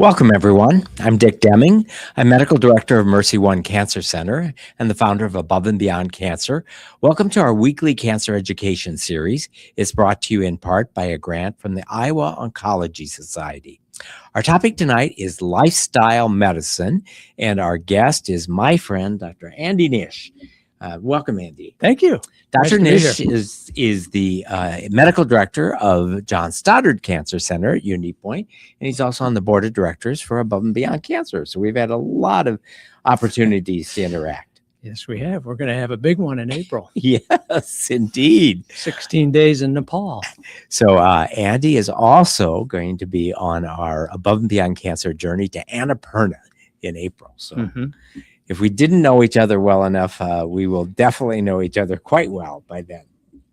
Welcome, everyone. I'm Dick Deming. I'm Medical Director of Mercy One Cancer Center and the founder of Above and Beyond Cancer. Welcome to our weekly cancer education series. It's brought to you in part by a grant from the Iowa Oncology Society. Our topic tonight is lifestyle medicine, and our guest is my friend, Dr. Andy Nish. Welcome, Andy. Thank you. Dr. Nice Nish is the medical director of John Stoddard Cancer Center at Unity Point, and he's also on the board of directors for Above and Beyond Cancer. So we've had a lot of opportunities to interact. Yes, we have. We're going to have a big one in April. Yes, indeed. 16 days in Nepal. So Andy is also going to be on our Above and Beyond Cancer journey to Annapurna in April. So if we didn't know each other well enough, we will definitely know each other quite well by then.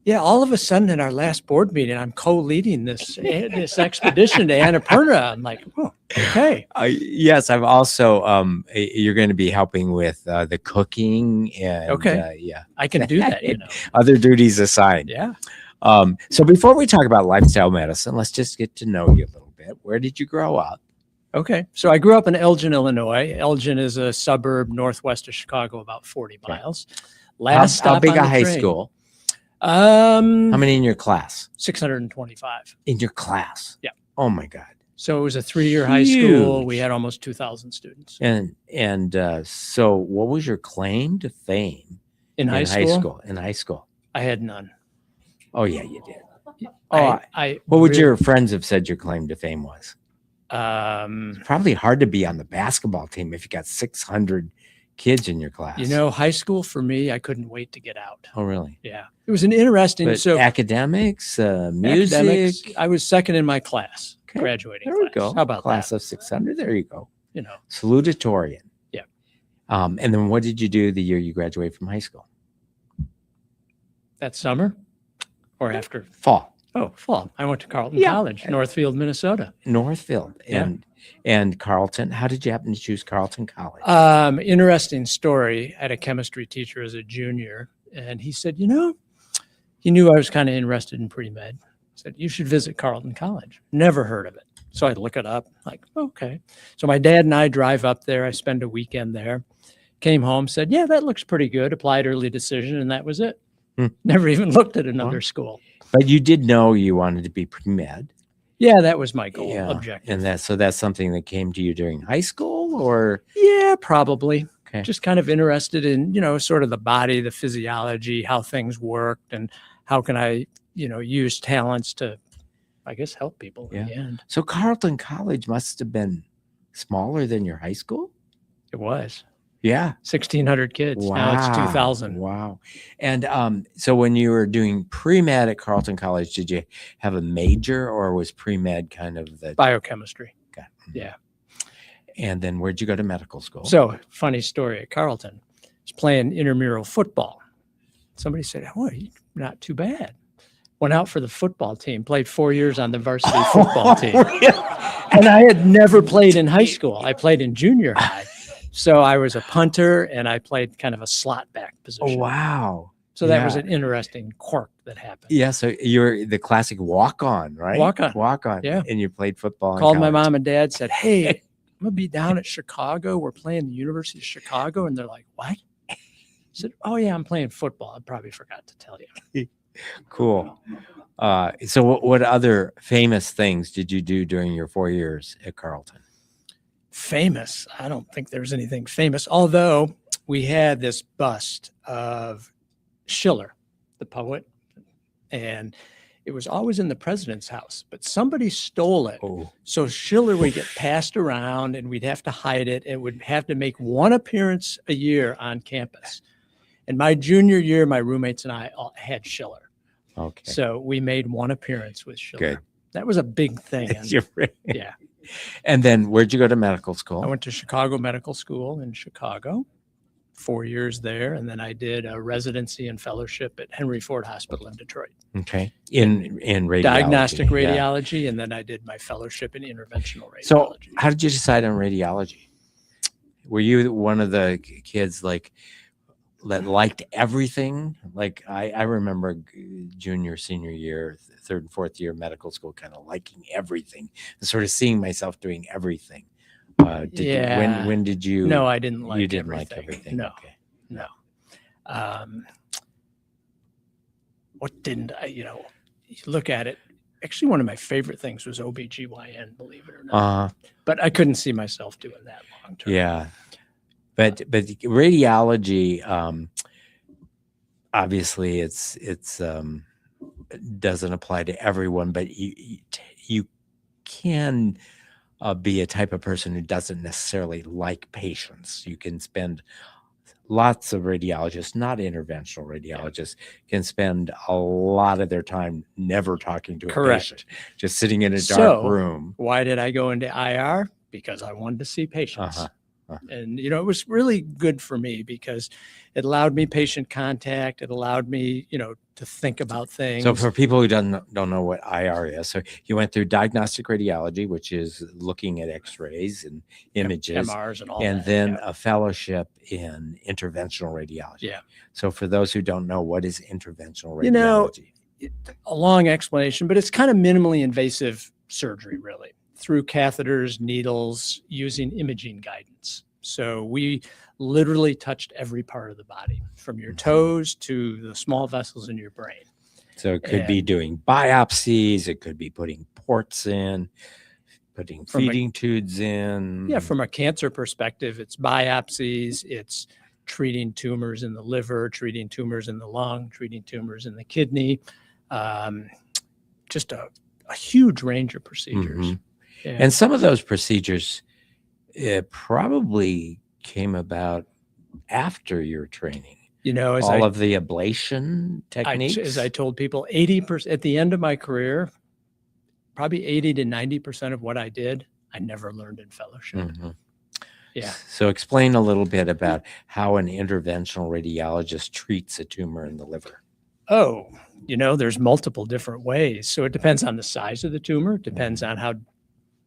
Yeah, all of a sudden in our last board meeting, I'm co-leading this expedition to Annapurna. I'm like, oh, okay. Yes, I've also, you're going to be helping with the cooking and yeah. I can do that, Other duties assigned. Yeah. So before we talk about lifestyle medicine, let's just get to know you a little bit. Where did you grow up? Okay. So I grew up in Elgin, Illinois. Elgin is a suburb northwest of Chicago, about 40 miles. How big a high school? How many in your class? 625. In your class? Yeah. Oh my God. So it was a 3-year high school. We had almost 2,000 students. And so what was your claim to fame in high school? In high school. I had none. Oh yeah, you did. What would your friends have said your claim to fame was? It's probably hard to be on the basketball team if you got 600 kids in your class. High school for me, I couldn't wait to get out. Oh, really? Yeah. It was an interesting, academics, music. Academics, I was second in my class, graduating There we class. go. How about class that? of 600? There you go. Salutatorian. Yeah. And then what did you do the year you graduated from high school? That summer or after? Fall. Oh, fall. I went to Carleton College, Northfield, Minnesota. Northfield. And Carleton. How did you happen to choose Carleton College? Interesting story. I had a chemistry teacher as a junior, and he said, he knew I was kind of interested in pre-med. He said, you should visit Carleton College. Never heard of it. So I'd look it up, like, okay. So my dad and I drive up there. I spend a weekend there. Came home, said, yeah, that looks pretty good. Applied early decision, and that was it. Never even looked at another school. But you did know you wanted to be pre-med. Yeah, that was my goal, objective. And that's something that came to you during high school, or? Yeah, probably. Okay. Just kind of interested in, sort of the body, the physiology, how things worked, and how can I, use talents to, I guess, help people in the end. So Carleton College must have been smaller than your high school? It was. Yeah. 1,600 kids. Wow. Now it's 2,000. Wow. And so when you were doing pre-med at Carleton College, did you have a major, or was pre-med kind of the biochemistry? Okay. Yeah. And then where'd you go to medical school? So funny story at Carleton. I was playing intramural football. Somebody said, oh, not too bad. Went out for the football team, played 4 years on the varsity football team. And I had never played in high school. I played in junior high. So I was a punter, and I played kind of a slot back position. Oh, wow. So that was an interesting quirk that happened. Yeah, so you're the classic walk-on, right? Walk-on. Yeah. And you played football. Called my mom and dad, said, hey, I'm going to be down at Chicago. We're playing the University of Chicago. And they're like, what? I said, oh, yeah, I'm playing football. I probably forgot to tell you. Cool. So what other famous things did you do during your 4 years at Carleton? Famous? I don't think there's anything famous, although we had this bust of Schiller, the poet, and it was always in the president's house, but somebody stole it. So Schiller would get passed around, and we'd have to hide it. It would have to make one appearance a year on campus. And my junior year, my roommates and I all had Schiller. Okay. So we made one appearance with Schiller. Good. That was a big thing. Yeah. And then where'd you go to medical school? I went to Chicago Medical School in Chicago, 4 years there. And then I did a residency and fellowship at Henry Ford Hospital in Detroit. Okay. In radiology. Diagnostic radiology. And then I did my fellowship in interventional radiology. So how did you decide on radiology? Were you one of the kids that liked everything? Like I remember junior, senior year, third and fourth year medical school, kind of liking everything and sort of seeing myself doing everything. When did you? No, I didn't like You didn't everything. like everything. No, Okay. no. What didn't I, you look at it. Actually, one of my favorite things was OBGYN, believe it or not. But I couldn't see myself doing that long term. Yeah. But radiology, obviously it's doesn't apply to everyone, but you can be a type of person who doesn't necessarily like patients. You can spend lots of radiologists, not interventional radiologists, can spend a lot of their time never talking to a patient, just sitting in a dark room. Why did I go into IR? Because I wanted to see patients. And, it was really good for me because it allowed me patient contact. It allowed me, to think about things. So for people who don't know what IR is, so you went through diagnostic radiology, which is looking at x-rays and images, MRs and all and that, then a fellowship in interventional radiology. Yeah. So for those who don't know, what is interventional radiology? A long explanation, but it's kind of minimally invasive surgery, really, through catheters, needles, using imaging guidance. So we literally touched every part of the body, from your toes to the small vessels in your brain. So it could be doing biopsies. It could be putting ports in, putting feeding tubes in. Yeah, from a cancer perspective, it's biopsies, it's treating tumors in the liver, treating tumors in the lung, treating tumors in the kidney. Just a huge range of procedures. Yeah. And some of those procedures probably came about after your training. All of the ablation techniques. As I told people, 80% at the end of my career, probably 80 to 90% of what I did, I never learned in fellowship. Yeah. So explain a little bit about how an interventional radiologist treats a tumor in the liver. Oh, there's multiple different ways. So it depends on the size of the tumor, depends on how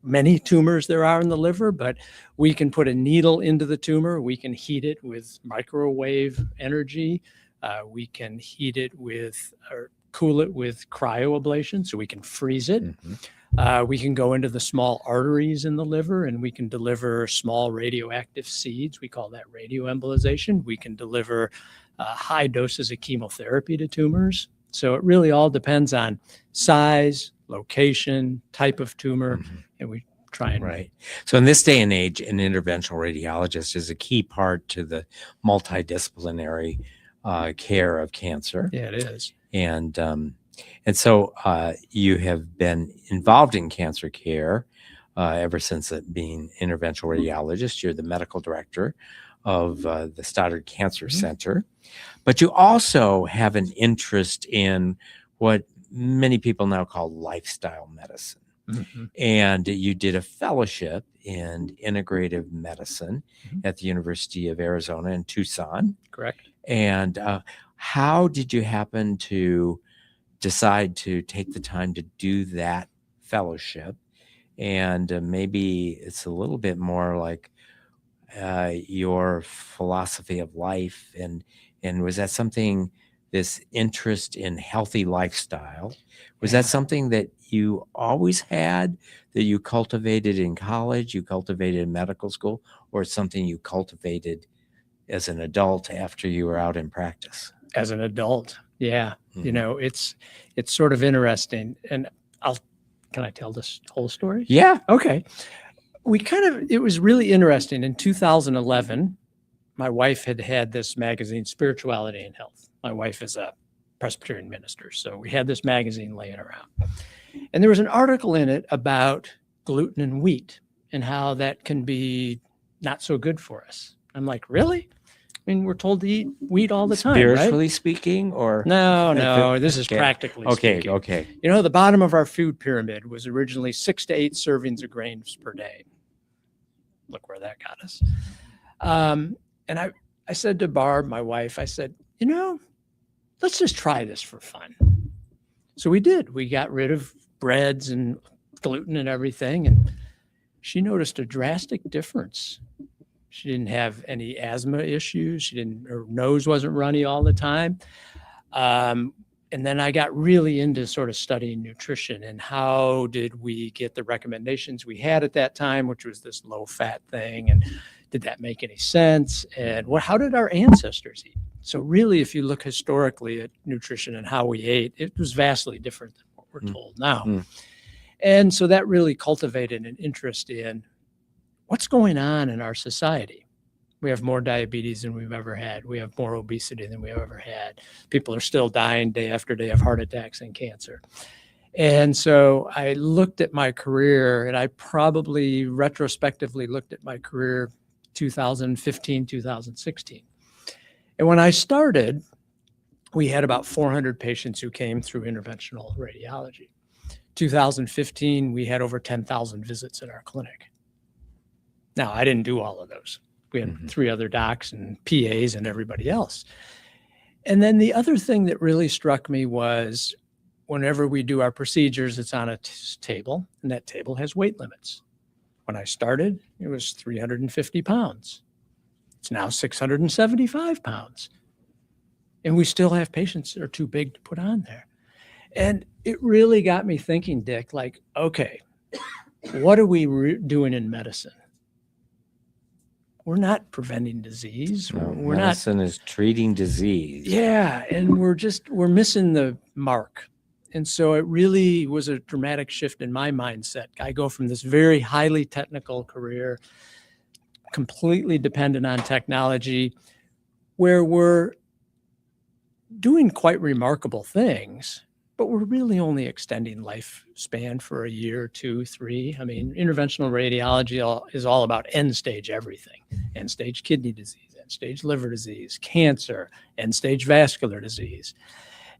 many tumors there are in the liver, but we can put a needle into the tumor. We can heat it with microwave energy. We can heat it or cool it with cryoablation, so we can freeze it. We can go into the small arteries in the liver and we can deliver small radioactive seeds. We call that radioembolization. We can deliver high doses of chemotherapy to tumors. So it really all depends on size, location, type of tumor, and we try and Right. So in this day and age, an interventional radiologist is a key part to the multidisciplinary care of cancer. Yeah, it is. And so you have been involved in cancer care ever since being interventional radiologist. You're the medical director of the Stoddard Cancer Center, but you also have an interest in what many people now call lifestyle medicine. And you did a fellowship in integrative medicine at the University of Arizona in Tucson. Correct. And how did you happen to decide to take the time to do that fellowship? And maybe it's a little bit more like your philosophy of life. And was that something, this interest in healthy lifestyle, was that something that you always had, that you cultivated in college, you cultivated in medical school, or something you cultivated as an adult after you were out in practice? As an adult, yeah. It's sort of interesting. And can I tell this whole story? Yeah. Okay. It was really interesting. In 2011, my wife had this magazine, Spirituality and Health. My wife is a Presbyterian minister. So we had this magazine laying around. And there was an article in it about gluten and wheat and how that can be not so good for us. I'm like, really? I mean, we're told to eat wheat all the time, Spiritually right? speaking, or? No, this is practically speaking. Okay. The bottom of our food pyramid was originally 6 to 8 servings of grains per day. Look where that got us. And I said to Barb, my wife, I said, let's just try this for fun. So we did. We got rid of breads and gluten and everything. And she noticed a drastic difference. She didn't have any asthma issues. Her nose wasn't runny all the time. And And then I got really into sort of studying nutrition and how did we get the recommendations we had at that time, which was this low fat thing. And did that make any sense? And how did our ancestors eat? So really, if you look historically at nutrition and how we ate, it was vastly different than what we're told now. And so that really cultivated an interest in what's going on in our society. We have more diabetes than we've ever had. We have more obesity than we've ever had. People are still dying day after day of heart attacks and cancer. And so I looked at my career, and I probably retrospectively looked at my career 2015, 2016. And when I started, we had about 400 patients who came through interventional radiology. 2015, we had over 10,000 visits at our clinic. Now, I didn't do all of those. We had 3 other docs and PAs and everybody else. And then the other thing that really struck me was whenever we do our procedures, it's on a table, and that table has weight limits. When I started, it was 350 pounds. It's now 675 pounds. And we still have patients that are too big to put on there. And it really got me thinking, Dick, like, okay, what are we doing in medicine? We're not preventing disease. Medicine is treating disease. Yeah, and we're missing the mark. And so it really was a dramatic shift in my mindset. I go from this very highly technical career, completely dependent on technology, where we're doing quite remarkable things, but we're really only extending lifespan for a year, 2, 3. I mean, interventional radiology is all about end stage everything. End stage kidney disease, end stage liver disease, cancer, end stage vascular disease.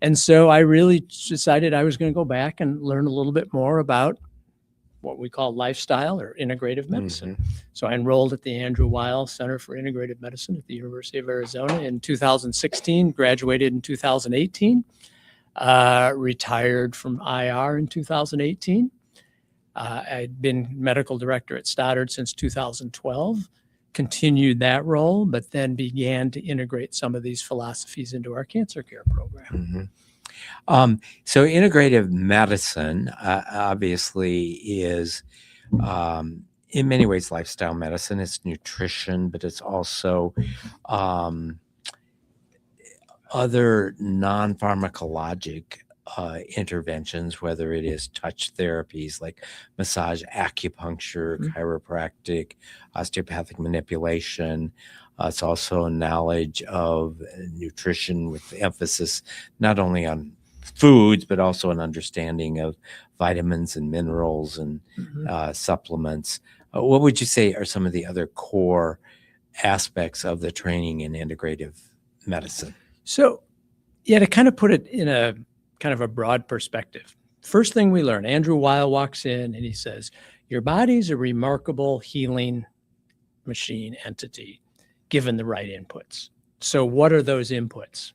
And so I really decided I was going to go back and learn a little bit more about what we call lifestyle or integrative medicine. So I enrolled at the Andrew Weil Center for Integrative Medicine at the University of Arizona in 2016, graduated in 2018. Retired from IR in 2018. I'd been medical director at Stoddard since 2012, continued that role, but then began to integrate some of these philosophies into our cancer care program. So integrative medicine obviously is in many ways lifestyle medicine. It's nutrition, but it's also other non-pharmacologic interventions, whether it is touch therapies like massage, acupuncture, chiropractic, osteopathic manipulation. It's also knowledge of nutrition with emphasis not only on foods, but also an understanding of vitamins and minerals and supplements. What would you say are some of the other core aspects of the training in integrative medicine? So, yeah, to kind of put it in a kind of a broad perspective, first thing we learn, Andrew Weil walks in and he says, your body's a remarkable healing machine entity given the right inputs. So what are those inputs?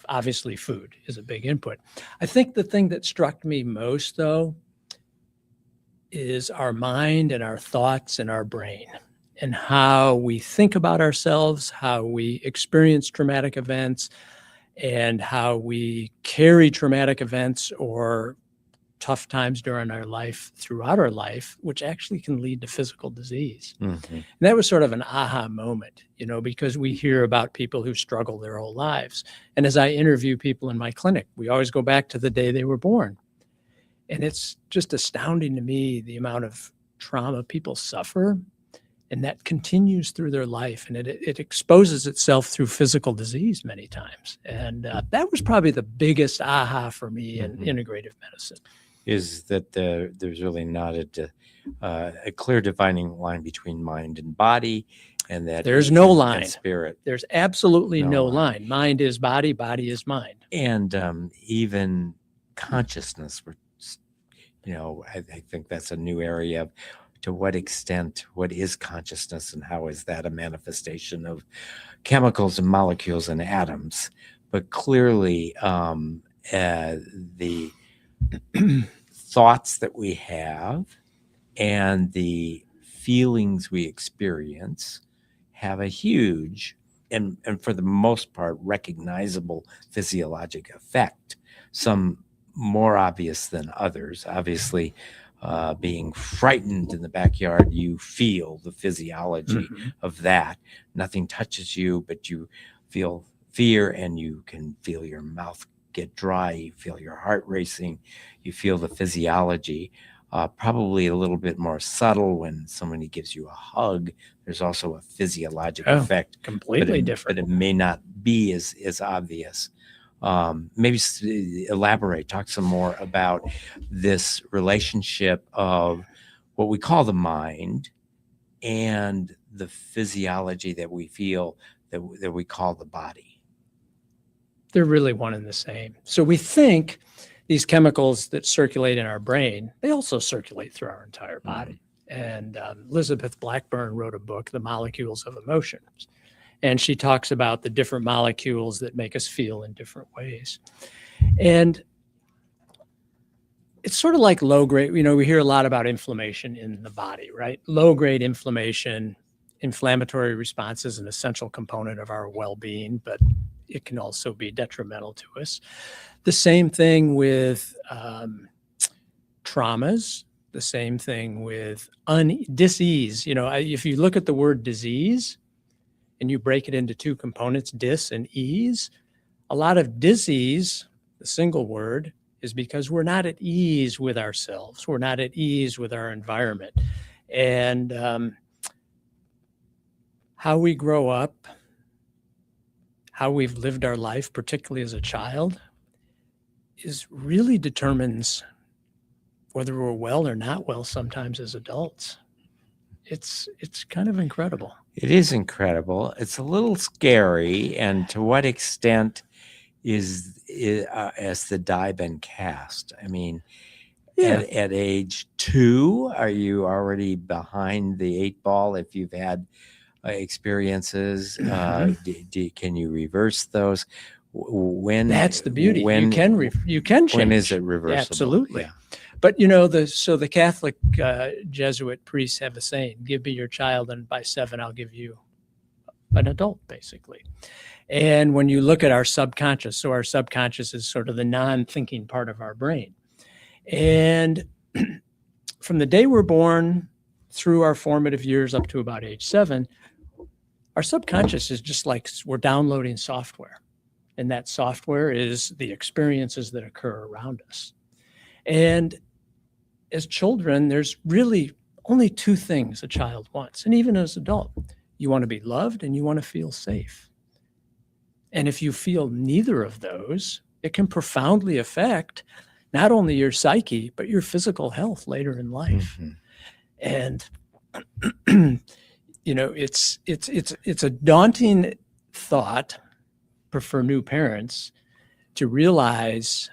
Obviously food is a big input. I think the thing that struck me most, though, is our mind and our thoughts and our brain, and how we think about ourselves, how we experience traumatic events, and how we carry traumatic events or tough times during our life throughout our life, which actually can lead to physical disease. And that was sort of an aha moment, because we hear about people who struggle their whole lives. And as I interview people in my clinic, we always go back to the day they were born. And it's just astounding to me the amount of trauma people suffer, and that continues through their life, and it exposes itself through physical disease many times. And that was probably the biggest aha for me in integrative medicine. Is that there's really not a clear defining line between mind and body, and that there's no line. Spirit. There's absolutely no line. Mind is body, body is mind. And even consciousness, I think that's a new area of to what extent, what is consciousness and how is that a manifestation of chemicals and molecules and atoms? But clearly the thoughts that we have and the feelings we experience have a huge and for the most part, recognizable physiologic effect. Some more obvious than others. Obviously, being frightened in the backyard, you feel the physiology of that. Nothing touches you, but you feel fear, and you can feel your mouth get dry. You feel your heart racing. You feel the physiology. Probably a little bit more subtle when somebody gives you a hug. There's also a physiologic effect, completely different, but it may not be as obvious. Maybe elaborate, talk some more about this relationship of what we call the mind and the physiology that we feel that we call the body. They're really one and the same. So we think these chemicals that circulate in our brain, they also circulate through our entire body. And Elizabeth Blackburn wrote a book, The Molecules of Emotions. And she talks about the different molecules that make us feel in different ways. And it's sort of like low grade, we hear a lot about inflammation in the body, right? Low grade inflammation, inflammatory response is an essential component of our well-being, but it can also be detrimental to us. The same thing with traumas, the same thing with dis-ease. If you look at the word disease and you break it into two components, dis and ease, a lot of dis-ease, the single word, is because we're not at ease with ourselves. We're not at ease with our environment. And how we grow up, how we've lived our life, particularly as a child, really determines whether we're well or not well sometimes as adults. It's kind of incredible. It is incredible. It's a little scary. And to what extent has the die been cast? I mean, at age 2, are you already behind the 8 ball if you've had experiences? Can you reverse those? When that's the beauty. You can change. When is it reversible? Yeah, absolutely. Yeah. But the Catholic Jesuit priests have a saying: "Give me your child, and by 7, I'll give you an adult," basically. And when you look at our subconscious, so our subconscious is sort of the non-thinking part of our brain, and from the day we're born through our formative years up to about age 7, our subconscious is just like we're downloading software. And that software is the experiences that occur around us. And as children, there's really only 2 things a child wants. And even as an adult, you want to be loved and you want to feel safe. And if you feel neither of those, it can profoundly affect not only your psyche, but your physical health later in life. And, it's a daunting thought for new parents to realize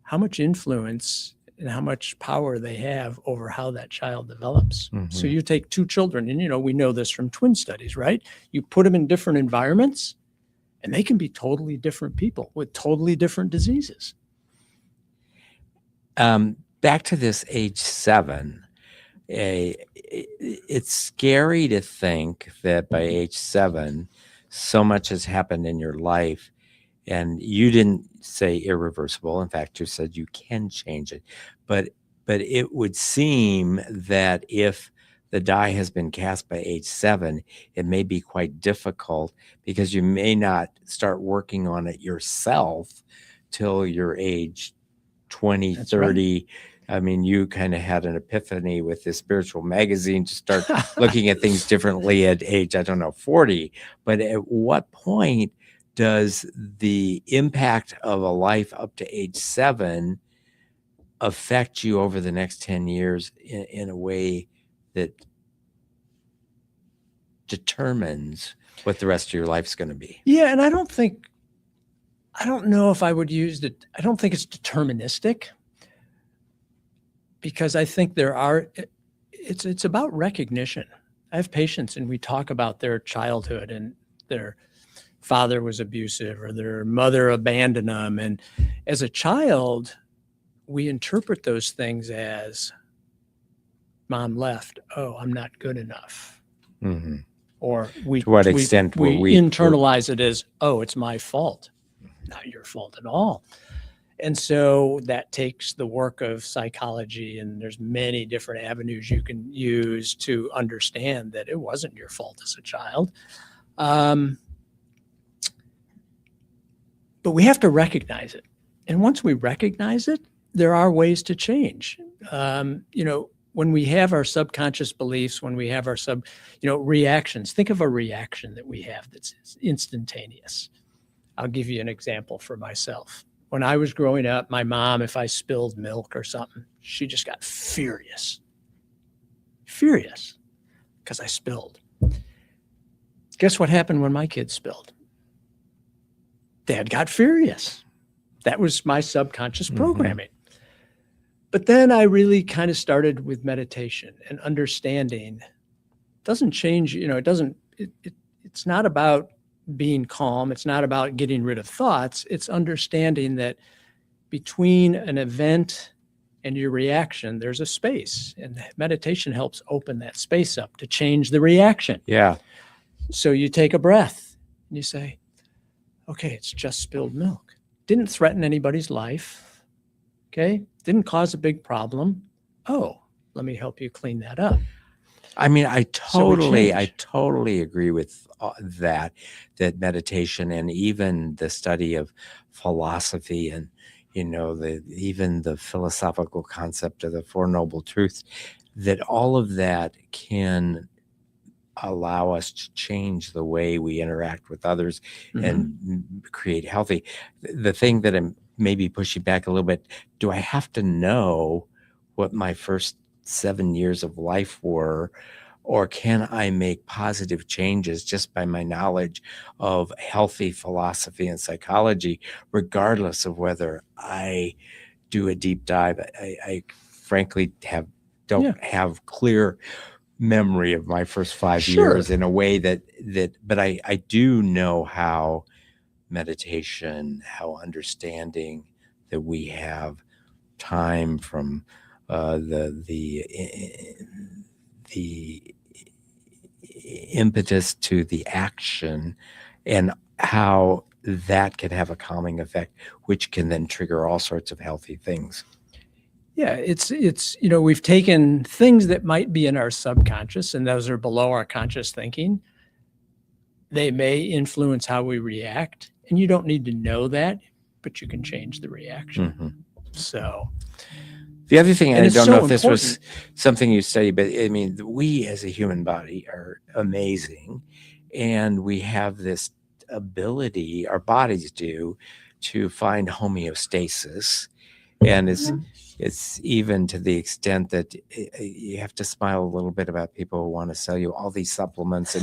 how much influence and how much power they have over how that child develops. So you take 2 children, and we know this from twin studies, right? You put them in different environments and they can be totally different people with totally different diseases. Back to this age 7, it's scary to think that by age 7, so much has happened in your life, and you didn't say irreversible. In fact, you said you can change it, but it would seem that if the die has been cast by age 7, it may be quite difficult because you may not start working on it yourself till your age 20, That's 30. Right. I mean, you kind of had an epiphany with this spiritual magazine to start looking at things differently at age, 40. But at what point does the impact of a life up to age 7 affect you over the next 10 years in a way that determines what the rest of your life's going to be? Yeah, and I don't know if I would use it. I don't think it's deterministic, because I think it's about recognition. I have patients and we talk about their childhood and their father was abusive or their mother abandoned them. And as a child, we interpret those things as mom left. Oh, I'm not good enough. or we To what extent were we internalize it as, oh, it's my fault. Not your fault at all. And so that takes the work of psychology, and there's many different avenues you can use to understand that it wasn't your fault as a child. But we have to recognize it. And once we recognize it, there are ways to change. When we have our subconscious beliefs, when we have our reactions, think of a reaction that we have that's instantaneous. I'll give you an example for myself. When I was growing up, my mom, if I spilled milk or something, she just got furious because I spilled. Guess what happened when my kids spilled? Dad got furious. That was my subconscious programming. But then I really kind of started with meditation and understanding. Doesn't change, it's not about being calm. It's not about getting rid of thoughts. It's understanding that between an event and your reaction, there's a space, and meditation helps open that space up to change the reaction. Yeah. So you take a breath and you say, okay, it's just spilled milk. Didn't threaten anybody's life. Okay. Didn't cause a big problem. Oh, let me help you clean that up. I mean, I totally agree with that meditation and even the study of philosophy and, even the philosophical concept of the Four Noble Truths, that all of that can allow us to change the way we interact with others and create healthy. The thing that I'm maybe pushing back a little bit, do I have to know what my first 7 years of life were, or can I make positive changes just by my knowledge of healthy philosophy and psychology, regardless of whether I do a deep dive? I frankly don't have clear memory of my first 5 years in a way but I do know how meditation, how understanding that we have time from the impetus to the action, and how that can have a calming effect, which can then trigger all sorts of healthy things. Yeah, it's we've taken things that might be in our subconscious, and those are below our conscious thinking. They may influence how we react, and you don't need to know that, but you can change the reaction. So the other thing, and I don't know if this was something you studied, but I mean, we as a human body are amazing, and we have this ability, our bodies do, to find homeostasis. And it's even to the extent that you have to smile a little bit about people who want to sell you all these supplements.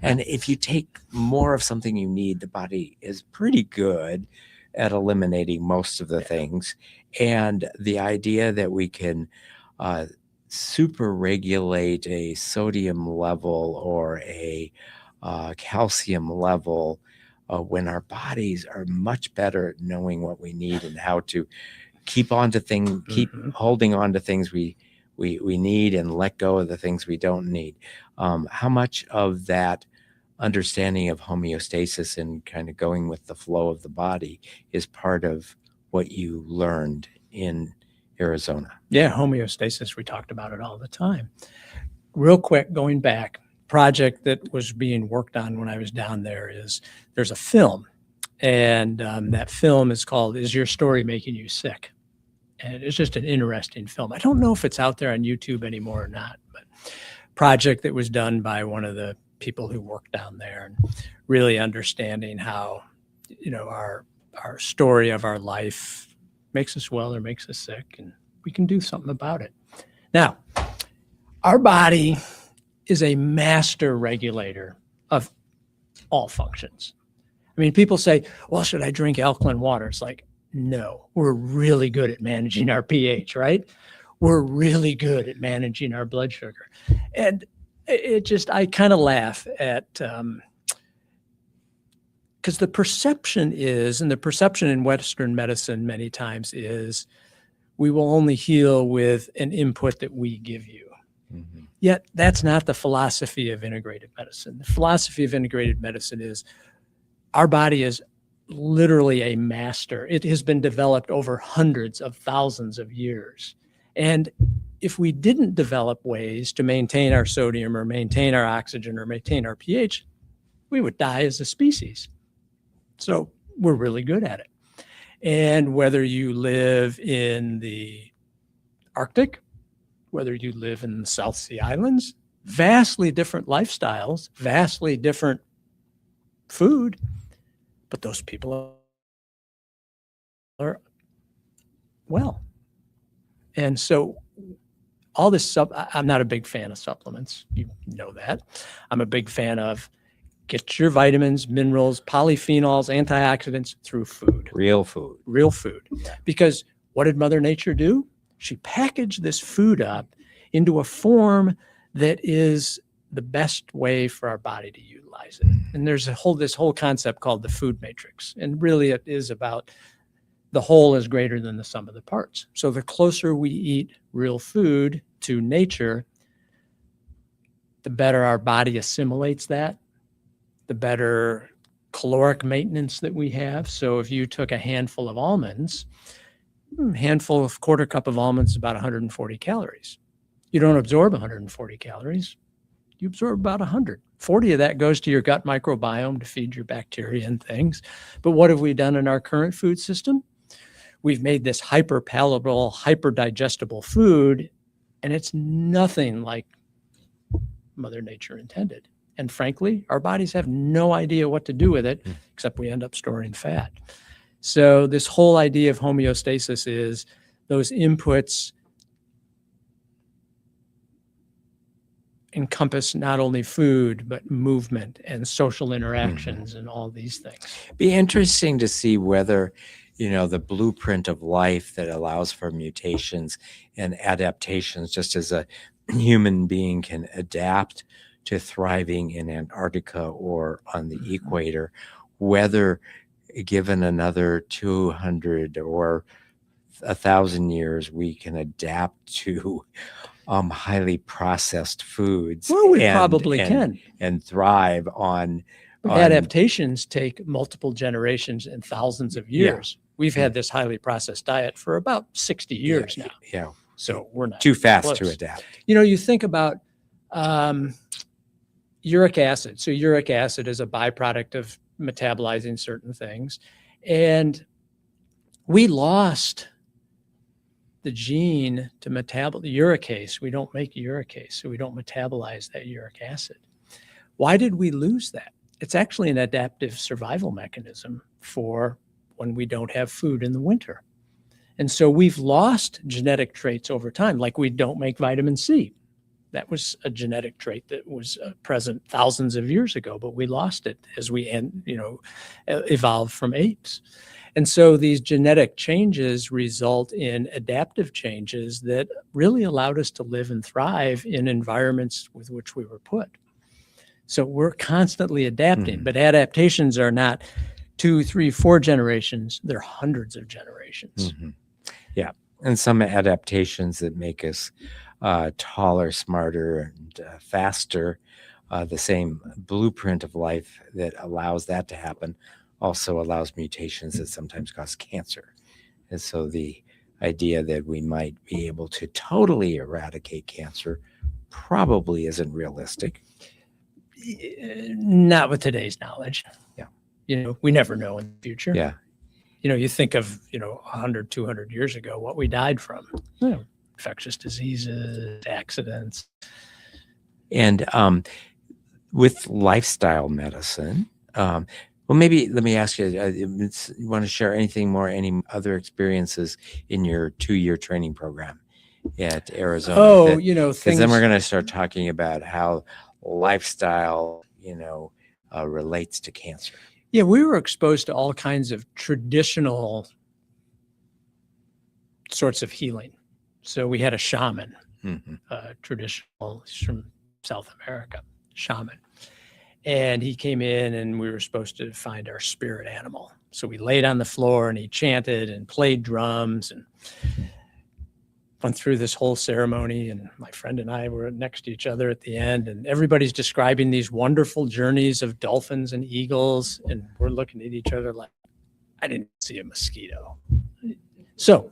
And if you take more of something you need, the body is pretty good at eliminating most of the things. And the idea that we can super regulate a sodium level or a calcium level when our bodies are much better at knowing what we need and how to keep holding on to things we need and let go of the things we don't need. How much of that understanding of homeostasis and kind of going with the flow of the body is part of what you learned in Arizona? Yeah, homeostasis, we talked about it all the time. Real quick, going back, project that was being worked on when I was down there is there's a film, and that film is called Is Your Story Making You Sick? And it's just an interesting film. I don't know if it's out there on YouTube anymore or not, but project that was done by one of the people who worked down there, and really understanding how, our story of our life makes us well or makes us sick, and we can do something about it. Now, our body is a master regulator of all functions. I mean, people say, well, should I drink alkaline water? It's like, no, we're really good at managing our pH, right? We're really good at managing our blood sugar. And I kind of laugh at, because the perception in Western medicine many times is we will only heal with an input that we give you. Yet that's not the philosophy of integrated medicine. The philosophy of integrated medicine is our body is literally a master. It has been developed over hundreds of thousands of years. And if we didn't develop ways to maintain our sodium or maintain our oxygen or maintain our pH, we would die as a species. So we're really good at it. And whether you live in the Arctic, whether you live in the South Sea Islands, vastly different lifestyles, vastly different food, but those people are well. And so all this I'm not a big fan of supplements. You know that. I'm a big fan of get your vitamins, minerals, polyphenols, antioxidants through food. Real food. Real food. Because what did Mother Nature do? She packaged this food up into a form that is the best way for our body to utilize it. And there's this whole concept called the food matrix. And really it is about the whole is greater than the sum of the parts. So the closer we eat real food to nature, the better our body assimilates that, the better caloric maintenance that we have. So if you took a handful of almonds, quarter cup of almonds is about 140 calories. You don't absorb 140 calories. You absorb about 100. 40 of that goes to your gut microbiome to feed your bacteria and things. But what have we done in our current food system? We've made this hyper palatable, hyper digestible food, and it's nothing like Mother Nature intended. And frankly, our bodies have no idea what to do with it, except we end up storing fat. So this whole idea of homeostasis is those inputs encompass not only food, but movement and social interactions and all these things. Be interesting to see whether, the blueprint of life that allows for mutations and adaptations, just as a human being can adapt to thriving in Antarctica or on the equator, whether given another 200 or 1,000 years, we can adapt to highly processed foods. Well, we probably can. And thrive on adaptations take multiple generations and thousands of years. Yeah. We've had this highly processed diet for about 60 years now. Yeah. So we're not too fast close to adapt. You think about uric acid. So uric acid is a byproduct of metabolizing certain things. And we lost the gene to metabolize the uricase. We don't make uricase, so we don't metabolize that uric acid. Why did we lose that? It's actually an adaptive survival mechanism for when we don't have food in the winter. And so we've lost genetic traits over time, like we don't make vitamin C. That was a genetic trait that was present thousands of years ago, but we lost it as we evolved from apes. And so these genetic changes result in adaptive changes that really allowed us to live and thrive in environments with which we were put. So we're constantly adapting, but adaptations are not 2, 3, 4 generations. They're hundreds of generations. Yeah. And some adaptations that make us taller, smarter, and faster. The same blueprint of life that allows that to happen also allows mutations that sometimes cause cancer. And so the idea that we might be able to totally eradicate cancer probably isn't realistic. Not with today's knowledge. Yeah. We never know in the future. Yeah. You think of, 100, 200 years ago, what we died from. Infectious diseases, accidents. And with lifestyle medicine, well, maybe let me ask you, you want to share anything more, any other experiences in your 2-year training program at Arizona? Because then we're going to start talking about how lifestyle, relates to cancer. Yeah, we were exposed to all kinds of traditional sorts of healing. So we had a shaman, traditional, he's from South America, shaman. And he came in and we were supposed to find our spirit animal. So we laid on the floor and he chanted and played drums. And went through this whole ceremony, and my friend and I were next to each other at the end, and everybody's describing these wonderful journeys of dolphins and eagles, and we're looking at each other like, I didn't see a mosquito. So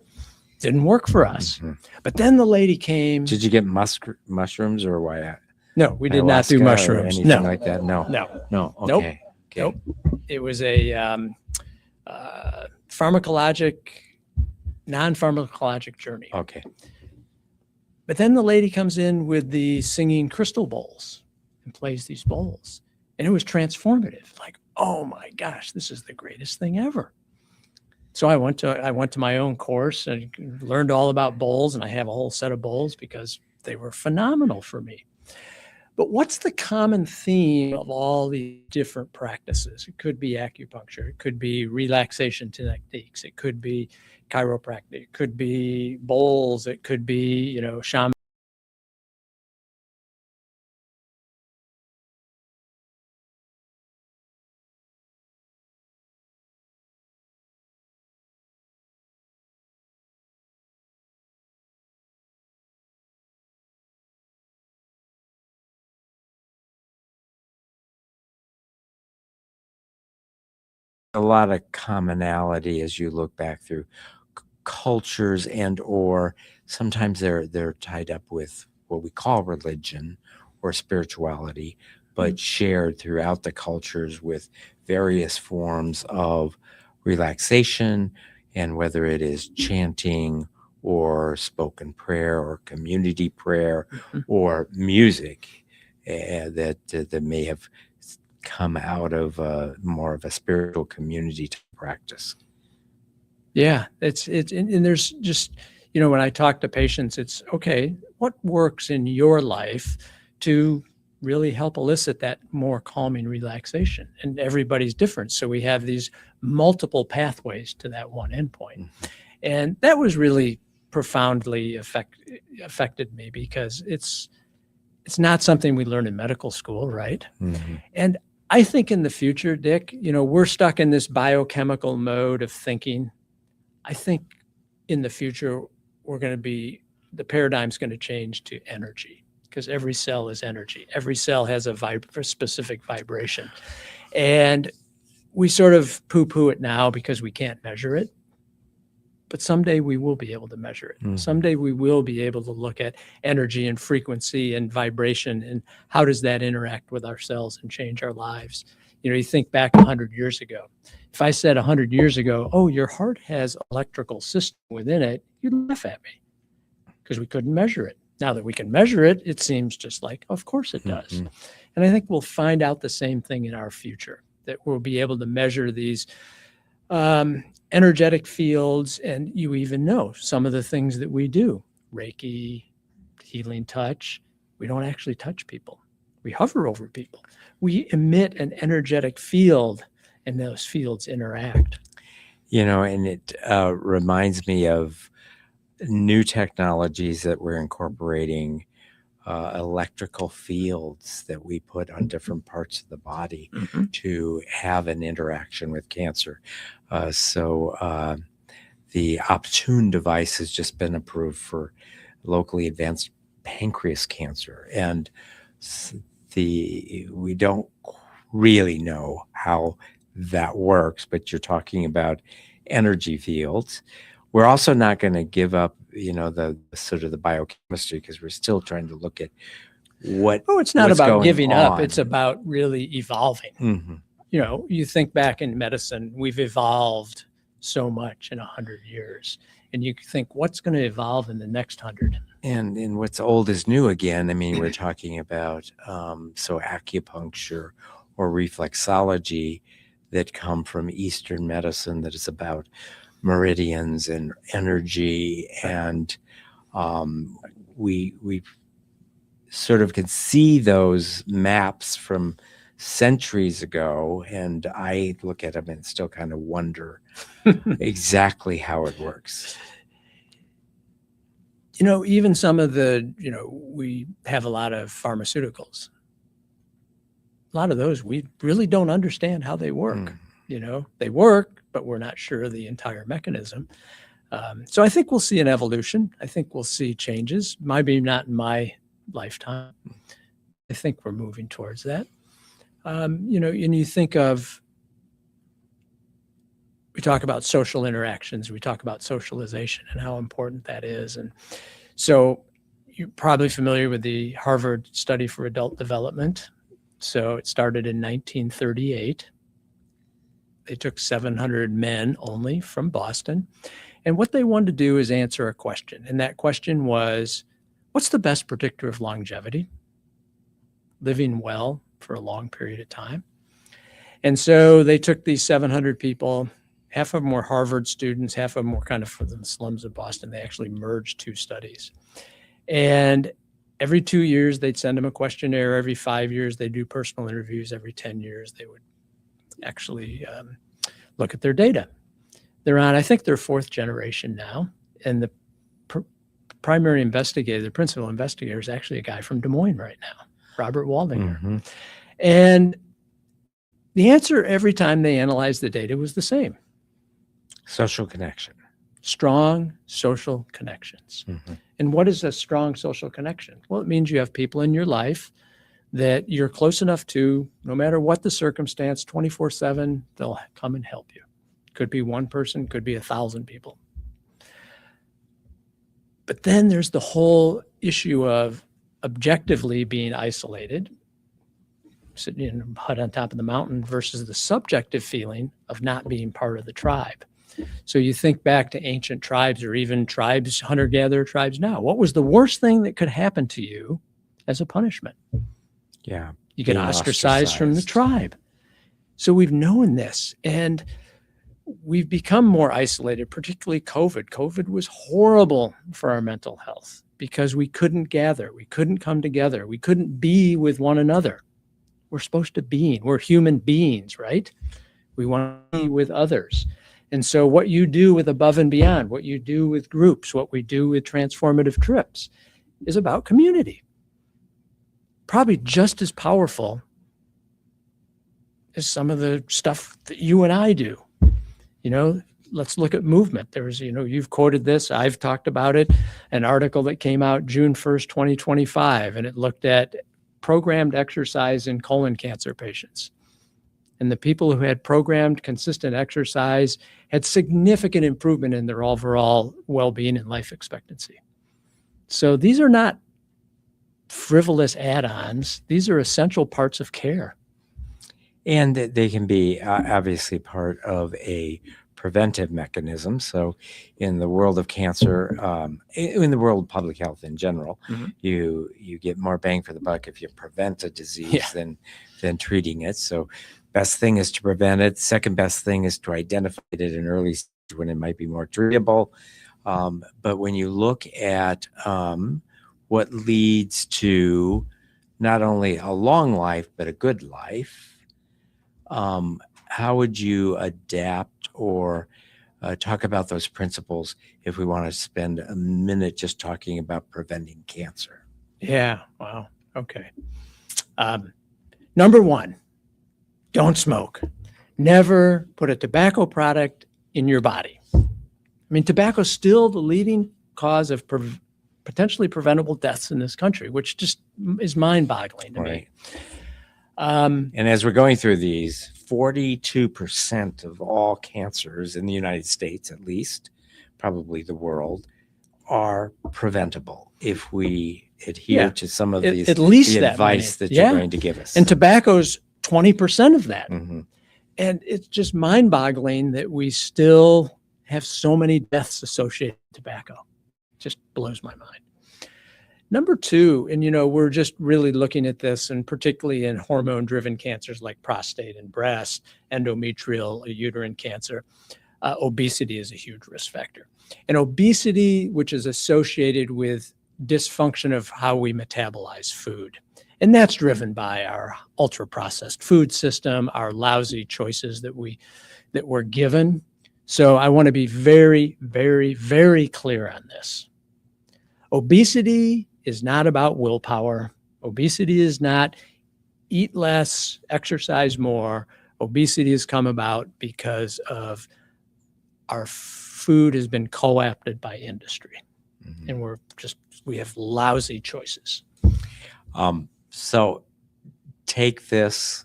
didn't work for us. Mm-hmm. But then the lady came. Did you get mushrooms or why? No, we did not do mushrooms. Anything No, like that. No. no. Okay. Nope. Okay. Nope. It was a pharmacologic, non-pharmacologic journey. Okay. But then the lady comes in with the singing crystal bowls and plays these bowls. And it was transformative. Like, oh my gosh, this is the greatest thing ever. So I went to my own course and learned all about bowls, and I have a whole set of bowls because they were phenomenal for me. But what's the common theme of all these different practices? It could be acupuncture, it could be relaxation techniques, it could be chiropractic, it could be bowls, it could be, shaman. A lot of commonality as you look back through cultures, and or sometimes they're tied up with what we call religion or spirituality, but shared throughout the cultures with various forms of relaxation, and whether it is chanting or spoken prayer or community prayer or music that may have come out of more of a spiritual community type practice. Yeah, and there's just, when I talk to patients, it's okay, what works in your life to really help elicit that more calming relaxation? And everybody's different. So we have these multiple pathways to that one endpoint. And that was really profoundly affected me, because it's not something we learn in medical school, right? And I think in the future, Dick, we're stuck in this biochemical mode of thinking. I think in the future, the paradigm's going to change to energy, because every cell is energy. Every cell has a specific vibration. And we sort of poo-poo it now because we can't measure it. But someday we will be able to measure it. Someday we will be able to look at energy and frequency and vibration, and how does that interact with our cells and change our lives. You think back 100 years ago. If I said 100 years ago, oh, your heart has electrical system within it, you'd laugh at me, because we couldn't measure it. Now that we can measure it, it seems just like, of course it does. And I think we'll find out the same thing in our future, that we'll be able to measure these energetic fields. And you even know some of the things that we do, Reiki, healing touch, we don't actually touch people. We hover over people. We emit an energetic field, and those fields interact. And it reminds me of new technologies that we're incorporating, electrical fields that we put on different parts of the body to have an interaction with cancer. So the Optune device has just been approved for locally advanced pancreas cancer. And we don't really know how that works, but you're talking about energy fields. We're also not going to give up, the sort of the biochemistry, because we're still trying to look at it's not about giving up. It's about really evolving. You think back in medicine, we've evolved so much in 100 years, and you think, what's going to evolve in the next 100? And what's old is new again. I mean, we're talking about so acupuncture or reflexology that come from Eastern medicine, that is about meridians and energy, and we sort of can see those maps from centuries ago, and I look at them and still kind of wonder exactly how it works. Even some of the, we have a lot of pharmaceuticals. A lot of those, we really don't understand how they work. They work, but we're not sure of the entire mechanism. So I think we'll see an evolution. I think we'll see changes. Maybe not in my lifetime. I think we're moving towards that. And you think of, we talk about social interactions, we talk about socialization and how important that is. And so you're probably familiar with the Harvard Study for Adult Development. So it started in 1938. They took 700 men only from Boston. And what they wanted to do is answer a question. And that question was, what's the best predictor of longevity? Living well for a long period of time. And so they took these 700 people, half of them were Harvard students, half of them were kind of from the slums of Boston. They actually merged two studies. And every 2 years, they'd send them a questionnaire. Every 5 years, they'd do personal interviews. Every 10 years, they would actually look at their data. They're on, I think, their fourth generation now. And the primary investigator, the principal investigator, is actually a guy from Des Moines right now, Robert Waldinger. Mm-hmm. And the answer every time they analyzed the data was the same. Social connection. Strong social connections. Mm-hmm. And what is a strong social connection? Well, it means you have people in your life that you're close enough to, no matter what the circumstance, 24/7, they'll come and help you. Could be one person, could be 1,000 people. But then there's the whole issue of objectively being isolated, sitting in a hut on top of the mountain, versus the subjective feeling of not being part of the tribe. So you think back to ancient tribes, or even tribes, hunter-gatherer tribes now. What was the worst thing that could happen to you as a punishment? Yeah. You get ostracized from the tribe. So we've known this, and we've become more isolated, particularly COVID. COVID was horrible for our mental health because we couldn't gather. We couldn't come together. We couldn't be with one another. We're supposed to be. We're human beings, right? We want to be with others. And so what you do with Above and Beyond, what you do with groups, what we do with transformative trips is about community. Probably just as powerful as some of the stuff that you and I do. Let's look at movement. There's, you've quoted this, I've talked about it, an article that came out June 1st, 2025, and it looked at programmed exercise in colon cancer patients. And the people who had programmed consistent exercise had significant improvement in their overall well-being and life expectancy. So these are not frivolous add-ons. These are essential parts of care. And they can be obviously part of a preventive mechanism. So in the world of cancer, in the world of public health in general, Mhm. you get more bang for the buck if you prevent a disease than treating it. So best thing is to prevent it. Second best thing is to identify it at an early stage when it might be more treatable. But when you look at what leads to not only a long life, but a good life, how would you adapt or talk about those principles if we want to spend a minute just talking about preventing cancer? Yeah. Wow. Okay. Number one, don't smoke. Never put a tobacco product in your body. I mean, tobacco is still the leading cause of potentially preventable deaths in this country, which just is mind-boggling to me. And as we're going through these, 42% of all cancers in the United States, at least, probably the world, are preventable if we adhere to some of these at least the that advice many. that you're going to give us. And tobacco's 20% of that. Mm-hmm. And it's just mind-boggling that we still have so many deaths associated with tobacco. It just blows my mind. Number two, and we're just really looking at this, and particularly in hormone-driven cancers like prostate and breast, endometrial, uterine cancer, obesity is a huge risk factor. And obesity, which is associated with dysfunction of how we metabolize food. And that's driven by our ultra-processed food system, our lousy choices that we're given. So I want to be very, very, very clear on this. Obesity is not about willpower. Obesity is not eat less, exercise more. Obesity has come about because of our food has been co-opted by industry, Mhm. and we have lousy choices. So take this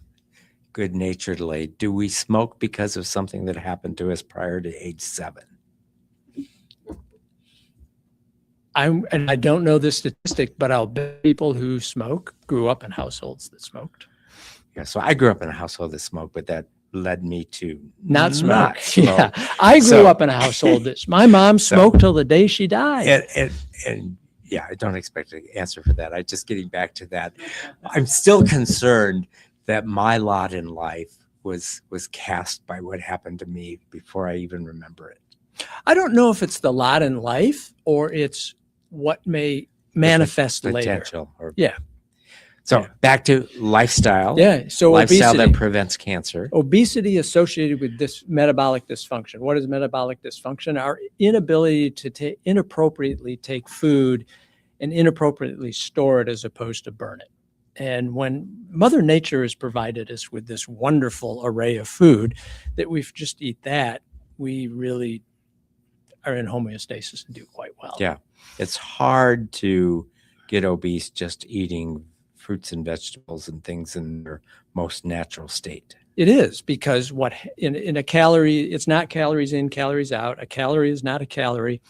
good-naturedly. Do we smoke because of something that happened to us prior to age 7? And I don't know this statistic, but I'll bet people who smoke grew up in households that smoked. Yeah, so I grew up in a household that smoked, but that led me to Not smoke. not smoke. Yeah. I grew So- up in a household that my mom smoked till the day she died. And yeah, I don't expect an answer for that. I just getting back to that. I'm still concerned that my lot in life was cast by what happened to me before I even remember it. I don't know if it's the lot in life or it's what may manifest later. Potential. Yeah. So Yeah. back to lifestyle. Yeah. So Lifestyle obesity. that prevents cancer. Obesity associated with this metabolic dysfunction. What is metabolic dysfunction? Our inability to inappropriately take food and inappropriately store it as opposed to burn it. And when Mother Nature has provided us with this wonderful array of food that we just eat that, we really are in homeostasis and do quite well. Yeah. It's hard to get obese just eating fruits and vegetables and things in their most natural state. It is, because what in a calorie, it's not calories in, calories out. A calorie is not a calorie.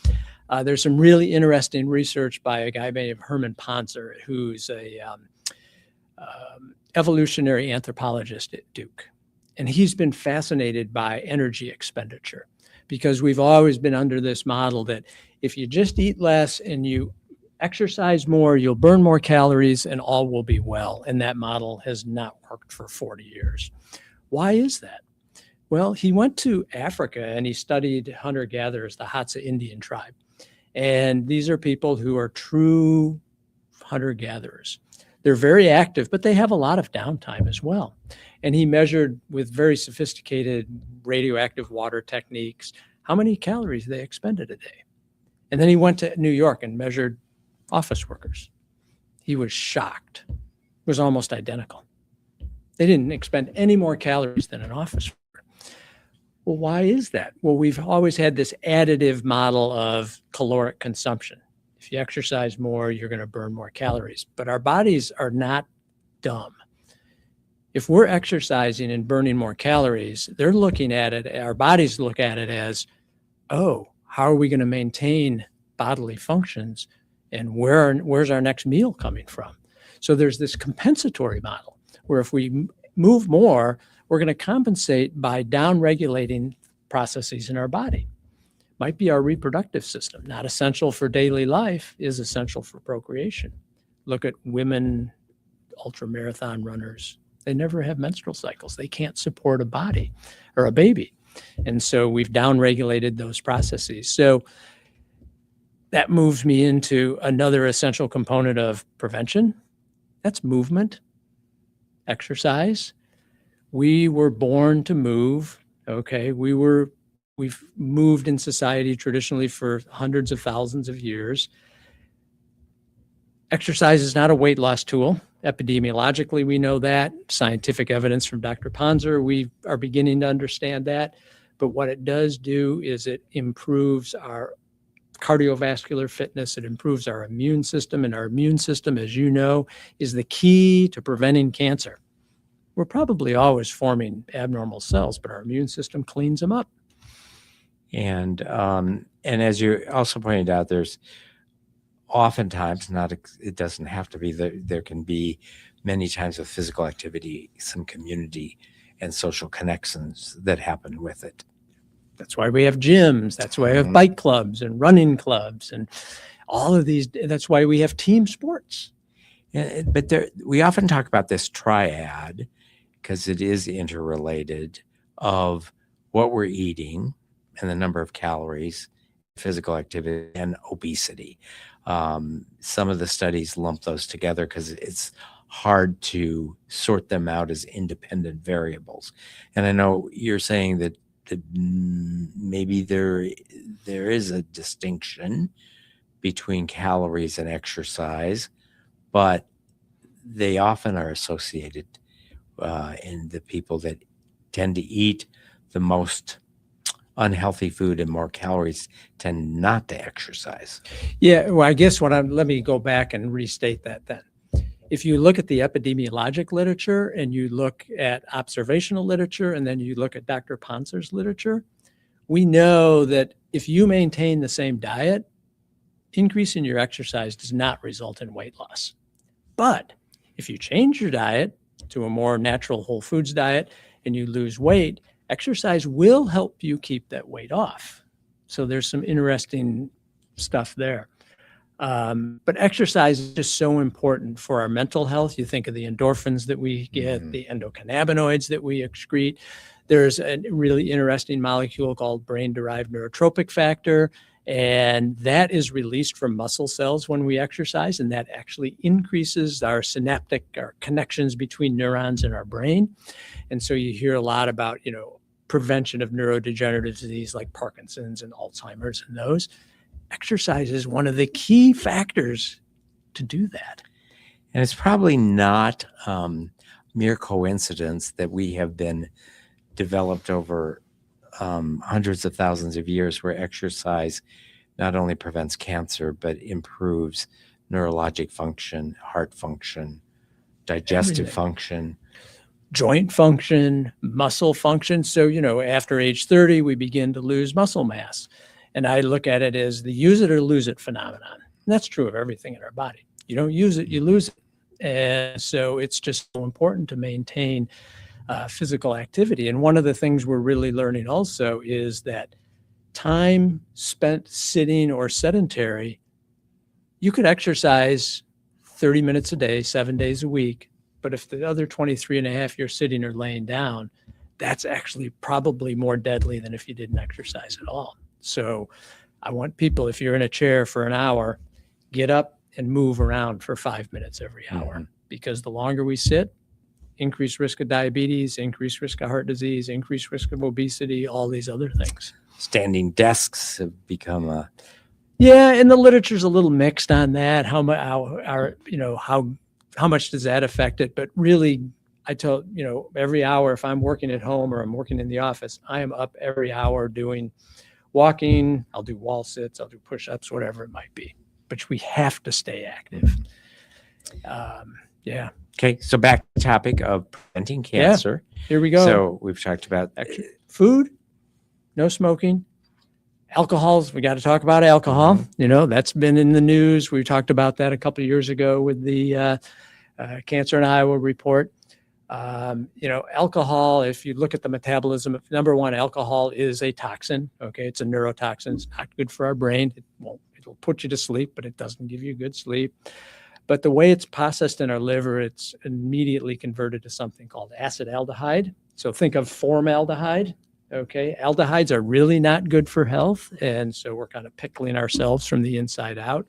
There's some really interesting research by a guy named Herman Ponzer, who's a evolutionary anthropologist at Duke. And he's been fascinated by energy expenditure, because we've always been under this model that if you just eat less and you exercise more, you'll burn more calories and all will be well. And that model has not worked for 40 years. Why is that? Well, he went to Africa and he studied hunter-gatherers, the Hadza Indian tribe. And these are people who are true hunter-gatherers. They're very active, but they have a lot of downtime as well. And he measured with very sophisticated radioactive water techniques how many calories they expended a day. And then he went to New York and measured office workers. He was shocked. It was almost identical. They didn't expend any more calories than an office worker. Well, why is that? Well, we've always had this additive model of caloric consumption. If you exercise more, you're going to burn more calories. But our bodies are not dumb. If we're exercising and burning more calories, they're looking at it, our bodies look at it as, oh, how are we going to maintain bodily functions? And where's our next meal coming from? So there's this compensatory model where if we move more, we're going to compensate by down-regulating processes in our body. Might be our reproductive system, not essential for daily life, is essential for procreation. Look at women, ultramarathon runners. They never have menstrual cycles. They can't support a body or a baby. And so we've down-regulated those processes. So that moves me into another essential component of prevention. That's movement, exercise. We were born to move, okay? We've moved in society traditionally for hundreds of thousands of years. Exercise is not a weight loss tool. Epidemiologically, we know that. Scientific evidence from Dr. Ponzer, we are beginning to understand that. But what it does do is it improves our cardiovascular fitness. It improves our immune system. And our immune system, as you know, is the key to preventing cancer. We're probably always forming abnormal cells, but our immune system cleans them up. And as you also pointed out, there's oftentimes it doesn't have to be, there can be many times of physical activity, some community and social connections that happen with it. That's why we have gyms. That's why we have bike clubs and running clubs and all of these. That's why we have team sports. But we often talk about this triad because it is interrelated of what we're eating and the number of calories, physical activity, and obesity. Some of the studies lump those together because it's hard to sort them out as independent variables. And I know you're saying that maybe there is a distinction between calories and exercise, but they often are associated in the people that tend to eat the most unhealthy food and more calories tend not to exercise. Yeah, well, I guess let me go back and restate that then. If you look at the epidemiologic literature and you look at observational literature and then you look at Dr. Ponser's literature, we know that if you maintain the same diet, increasing your exercise does not result in weight loss. But if you change your diet to a more natural whole foods diet and you lose weight, exercise will help you keep that weight off. So there's some interesting stuff there. But exercise is just so important for our mental health. You think of the endorphins that we get, the endocannabinoids that we excrete. There's a really interesting molecule called brain-derived neurotropic factor, and that is released from muscle cells when we exercise, and that actually increases our connections between neurons in our brain. And so you hear a lot about, prevention of neurodegenerative disease like Parkinson's and Alzheimer's and those. Exercise is one of the key factors to do that. And it's probably not mere coincidence that we have been developed over hundreds of thousands of years where exercise not only prevents cancer, but improves neurologic function, heart function, digestive function, joint function, muscle function. So, after age 30, we begin to lose muscle mass. And I look at it as the use it or lose it phenomenon. And that's true of everything in our body. You don't use it, you lose it. And so it's just so important to maintain physical activity. And one of the things we're really learning also is that time spent sitting or sedentary, you could exercise 30 minutes a day, 7 days a week. But if the other 23 and a half you're sitting or laying down, that's actually probably more deadly than if you didn't exercise at all. So I want people, if you're in a chair for an hour, get up and move around for 5 minutes every hour, because the longer we sit, increased risk of diabetes, increased risk of heart disease, increased risk of obesity, all these other things. Standing desks have become a... Yeah, and the literature's a little mixed on that. How much does that affect it? But really, I tell, every hour, if I'm working at home or I'm working in the office, I am up every hour doing walking, I'll do wall sits, I'll do push-ups, whatever it might be. But we have to stay active. Yeah. Okay, so back to the topic of preventing cancer. Yeah, here we go. So we've talked about food, no smoking, alcohols. We got to talk about alcohol. That's been in the news. We talked about that a couple of years ago with the Cancer in Iowa report. Alcohol, if you look at the metabolism, number one, alcohol is a toxin. Okay. It's a neurotoxin. It's not good for our brain. It'll put you to sleep, but it doesn't give you good sleep. But the way it's processed in our liver, it's immediately converted to something called acetaldehyde. So think of formaldehyde. Okay. Aldehydes are really not good for health. And so we're kind of pickling ourselves from the inside out.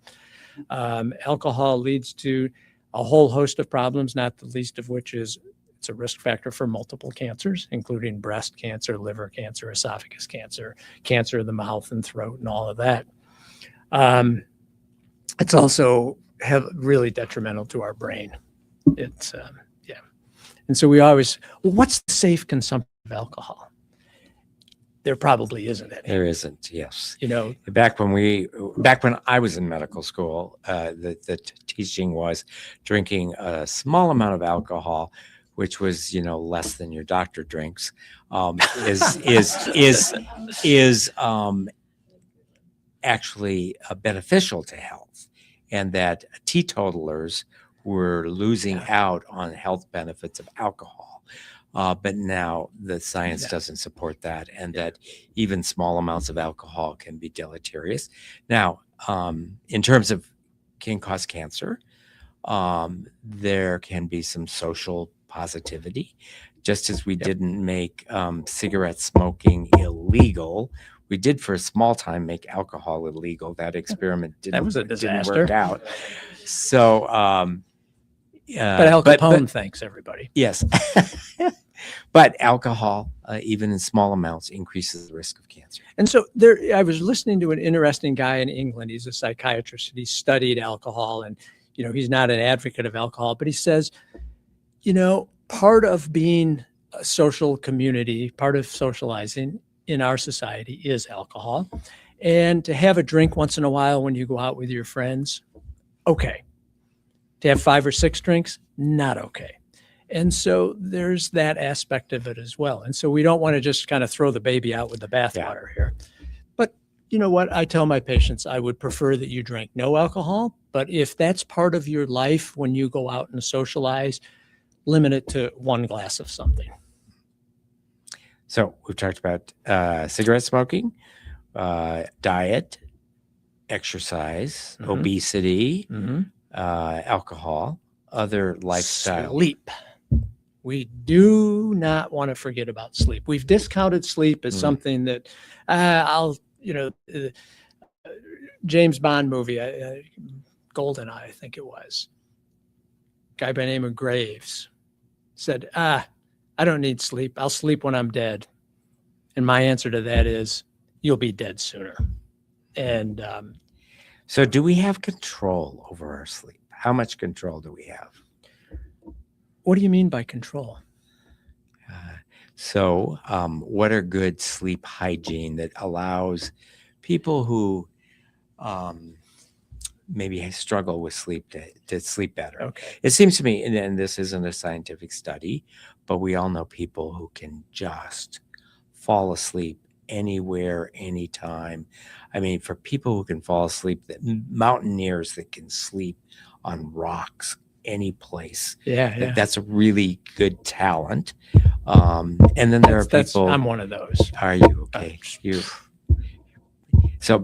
Alcohol leads to a whole host of problems, not the least of which is it's a risk factor for multiple cancers, including breast cancer, liver cancer, esophagus cancer, cancer of the mouth and throat, and all of that. It's also really detrimental to our brain. It's, And so we always, what's the safe consumption of alcohol? There probably isn't any. There isn't, yes. Back when I was in medical school, the teaching was drinking a small amount of alcohol, which was, less than your doctor drinks, is actually beneficial to health, and that teetotalers were losing out on health benefits of alcohol. But now the science doesn't support that, and that even small amounts of alcohol can be deleterious. Now, in terms of can cause cancer, there can be some social positivity. Just as we didn't make cigarette smoking illegal, we did for a small time make alcohol illegal. That experiment didn't work out. So, but Al Capone thanks everybody. Yes. But alcohol, even in small amounts, increases the risk of cancer. And so I was listening to an interesting guy in England. He's a psychiatrist, and he studied alcohol, and, he's not an advocate of alcohol, but he says, part of being a social community, part of socializing in our society is alcohol. And to have a drink once in a while when you go out with your friends, okay. To have 5 or 6 drinks, not okay. And so there's that aspect of it as well. And so we don't want to just kind of throw the baby out with the bathwater here. But you know what? I tell my patients I would prefer that you drink no alcohol. But if that's part of your life when you go out and socialize, limit it to 1 glass of something. So we've talked about cigarette smoking, diet, exercise, obesity, alcohol, other lifestyle. Sleep. We do not want to forget about sleep. We've discounted sleep as something that James Bond movie, GoldenEye, I think it was. Guy by the name of Graves said, I don't need sleep. I'll sleep when I'm dead. And my answer to that is, you'll be dead sooner. And so do we have control over our sleep? How much control do we have? What do you mean by control? What are good sleep hygiene that allows people who maybe struggle with sleep to sleep better? Okay. It seems to me, and this isn't a scientific study, but we all know people who can just fall asleep anywhere, anytime. I mean, for people who can fall asleep, mountaineers that can sleep on rocks any place. That's a really good talent. And then there are people. I'm one of those. Are you okay? So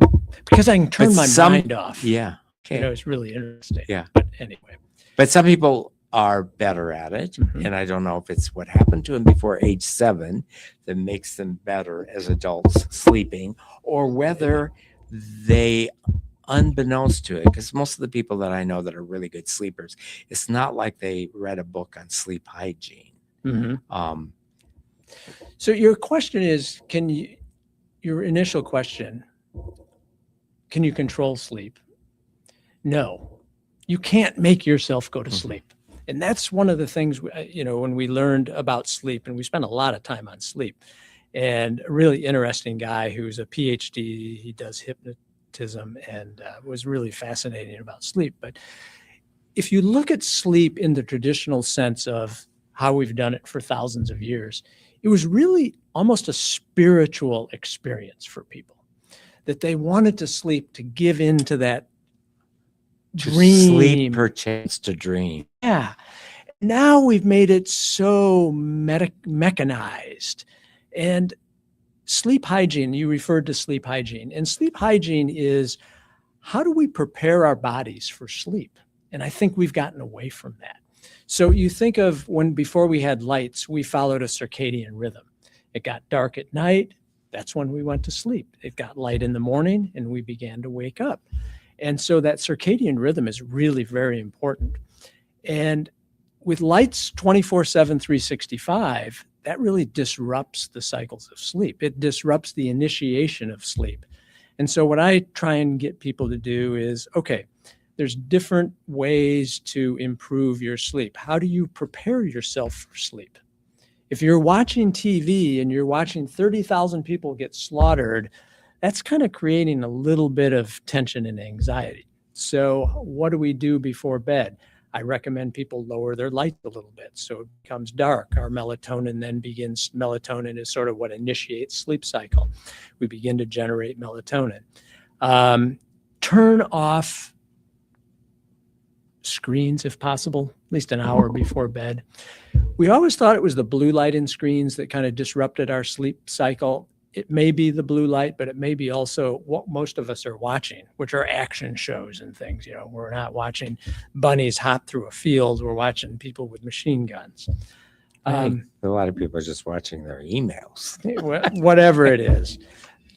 because I can turn my mind off. Yeah. Okay. It's really interesting. Yeah. But anyway. But some people are better at it. And I don't know if it's what happened to them before age 7 that makes them better as adults sleeping, or whether they, unbeknownst to it, because most of the people that I know that are really good sleepers, it's not like they read a book on sleep hygiene. So your question is, your initial question, can you control sleep? No, you can't make yourself go to sleep. And that's one of the things, when we learned about sleep, and we spent a lot of time on sleep. And a really interesting guy who's a PhD, he does hypnotism, and was really fascinating about sleep. But if you look at sleep in the traditional sense of how we've done it for thousands of years, it was really almost a spiritual experience for people, that they wanted to sleep to give into that dream. Sleep perchance to dream. Yeah. Now we've made it so mechanized. And sleep hygiene, you referred to sleep hygiene. And sleep hygiene is, how do we prepare our bodies for sleep? And I think we've gotten away from that. So you think of before we had lights, we followed a circadian rhythm. It got dark at night. That's when we went to sleep. It got light in the morning and we began to wake up. And so that circadian rhythm is really very important. And with lights 24/7, 365, that really disrupts the cycles of sleep. It disrupts the initiation of sleep. And so what I try and get people to do is, okay, there's different ways to improve your sleep. How do you prepare yourself for sleep? If you're watching TV and you're watching 30,000 people get slaughtered, that's kind of creating a little bit of tension and anxiety. So what do we do before bed? I recommend people lower their light a little bit so it becomes dark. Our melatonin then begins. Melatonin is sort of what initiates sleep cycle. We begin to generate melatonin. Turn off screens if possible, at least an hour before bed. We always thought it was the blue light in screens that kind of disrupted our sleep cycle. It may be the blue light, but it may be also what most of us are watching, which are action shows and things. We're not watching bunnies hop through a field. We're watching people with machine guns. A lot of people are just watching their emails. Whatever it is.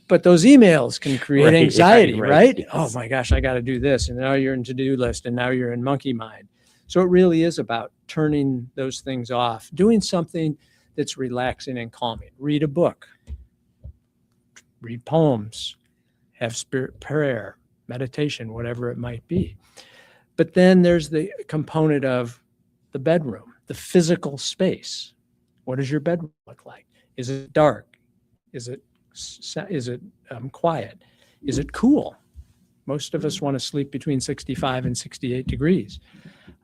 But those emails can create anxiety, right? Yes. Oh my gosh, I got to do this. And now you're in to-do list and now you're in monkey mind. So it really is about turning those things off, doing something that's relaxing and calming. Read a book. Read poems, have spirit prayer, meditation, whatever it might be. But then there's the component of the bedroom, the physical space. What does your bedroom look like? Is it dark? Is it Is it quiet? Is it cool? Most of us want to sleep between 65 and 68 degrees.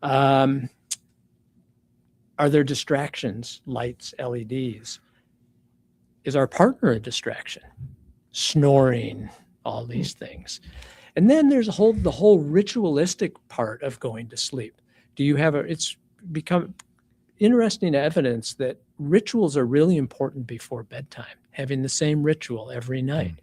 Are there distractions, lights, LEDs? Is our partner a distraction? Snoring, all these things. And then there's the whole ritualistic part of going to sleep. Do you have it's become interesting evidence that rituals are really important before bedtime, having the same ritual every night.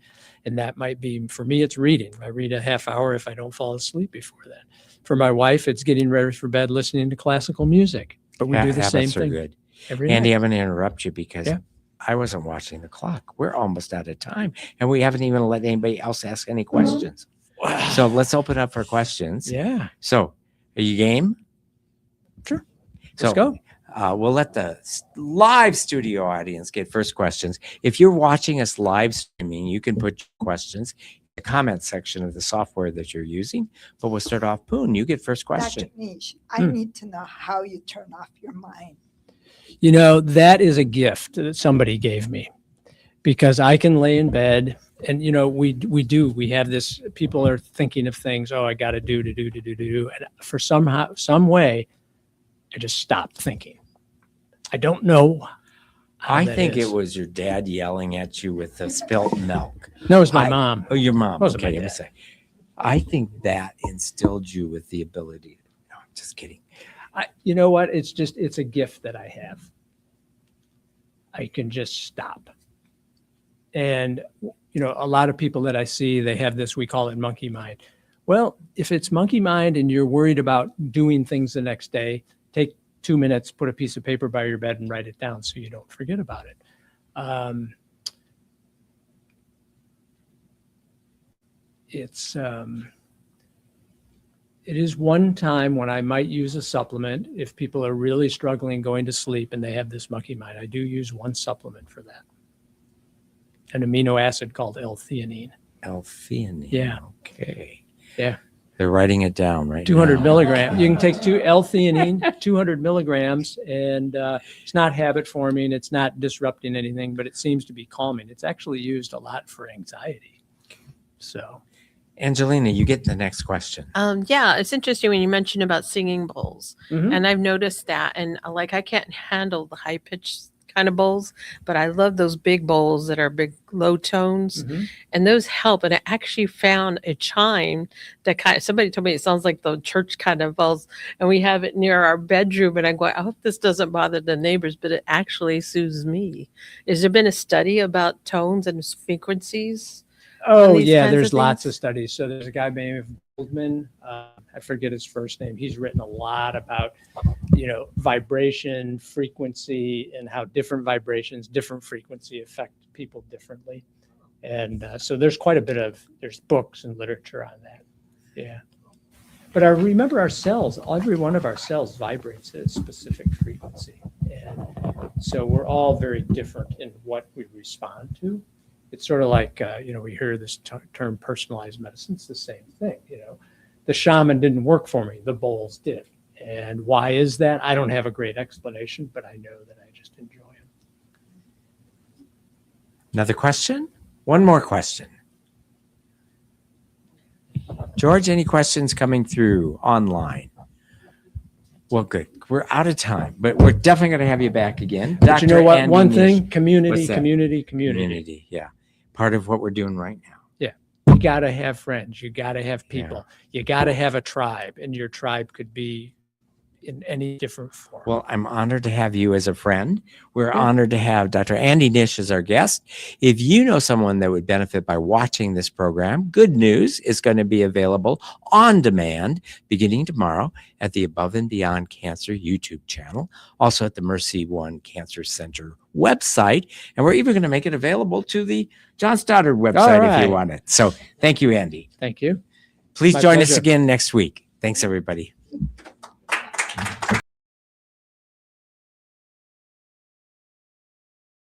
And that might be, for me, it's reading. I read a half hour if I don't fall asleep before that. For my wife, it's getting ready for bed, listening to classical music. But we do the same thing good. every Andy, night. I'm going to interrupt you because I wasn't watching the clock. We're almost out of time, and we haven't even let anybody else ask any questions. Wow. So let's open up for questions. Yeah. So are you game? Sure. So, Let's go. We'll let the live studio audience get first questions. If you're watching us live streaming, you can put your questions in the comment section of the software that you're using. But we'll start off. Poon, you get first question. Dr. Nish, I need to know how you turn off your mind. You know, that is a gift that somebody gave me, because I can lay in bed and, you know, we have this, people are thinking of things, oh, I got to do. And for some way, I just stopped thinking. I don't know. I think it was your dad yelling at you with the spilt milk. No, it was my mom. Oh, your mom. Wasn't Okay, my let me dad. say. I think that instilled you with the ability. No, I'm just kidding. You know what? It's a gift that I have. I can just stop. And, you know, a lot of people that I see, they have this, we call it monkey mind. Well, if it's monkey mind and you're worried about doing things the next day, take 2 minutes, put a piece of paper by your bed and write it down so you don't forget about it. It is one time when I might use a supplement if people are really struggling going to sleep and they have this monkey mind. I do use one supplement for that. An amino acid called L-theanine. L-theanine. Yeah. Okay. Yeah. They're writing it down right 200 now. milligrams. You can take L-theanine, 200 milligrams, and it's not habit forming. It's not disrupting anything, but it seems to be calming. It's actually used a lot for anxiety. So, Angelina, you get the next question. Yeah, it's interesting when you mentioned about singing bowls, mhm. and I've noticed that. And like, I can't handle the high pitched kind of bowls, but I love those big bowls that are big low tones, Mhm. and those help. And I actually found a chime that somebody told me it sounds like the church kind of bells, and we have it near our bedroom. And I go, I hope this doesn't bother the neighbors, but it actually soothes me. Has there been a study about tones and frequencies? Oh, these yeah, kinds there's of lots things? of studies. So there's a guy named Goldman. I forget his first name. He's written a lot about, you know, vibration, frequency, and how different vibrations, different frequency affect people differently. And so there's quite a bit there's books and literature on that. Yeah. But remember our cells, every one of our cells vibrates at a specific frequency. And so we're all very different in what we respond to. It's sort of like, you know, we hear this term personalized medicine. It's the same thing. You know, the shaman didn't work for me. The bowls did. And why is that? I don't have a great explanation, but I know that I just enjoy them. Another question? One more question. George, any questions coming through online? Well, good. We're out of time, but we're definitely going to have you back again. But you know Dr. what? Andy One Nish. thing, community, What's that? community. Yeah. Part of what we're doing right now. You got to have friends. You got to have people. You got to have a tribe, and your tribe could be in any different form. Well, I'm honored to have you as a friend. We're honored to have Dr. Andy Nish as our guest. If you know someone that would benefit by watching this program, good news is going to be available on demand beginning tomorrow at the Above and Beyond Cancer YouTube channel, also at the Mercy One Cancer Center website. And we're even going to make it available to the John Stoddard website if right. you want it. So thank you, Andy. Thank you. Please My join us pleasure. again next week. Thanks, everybody.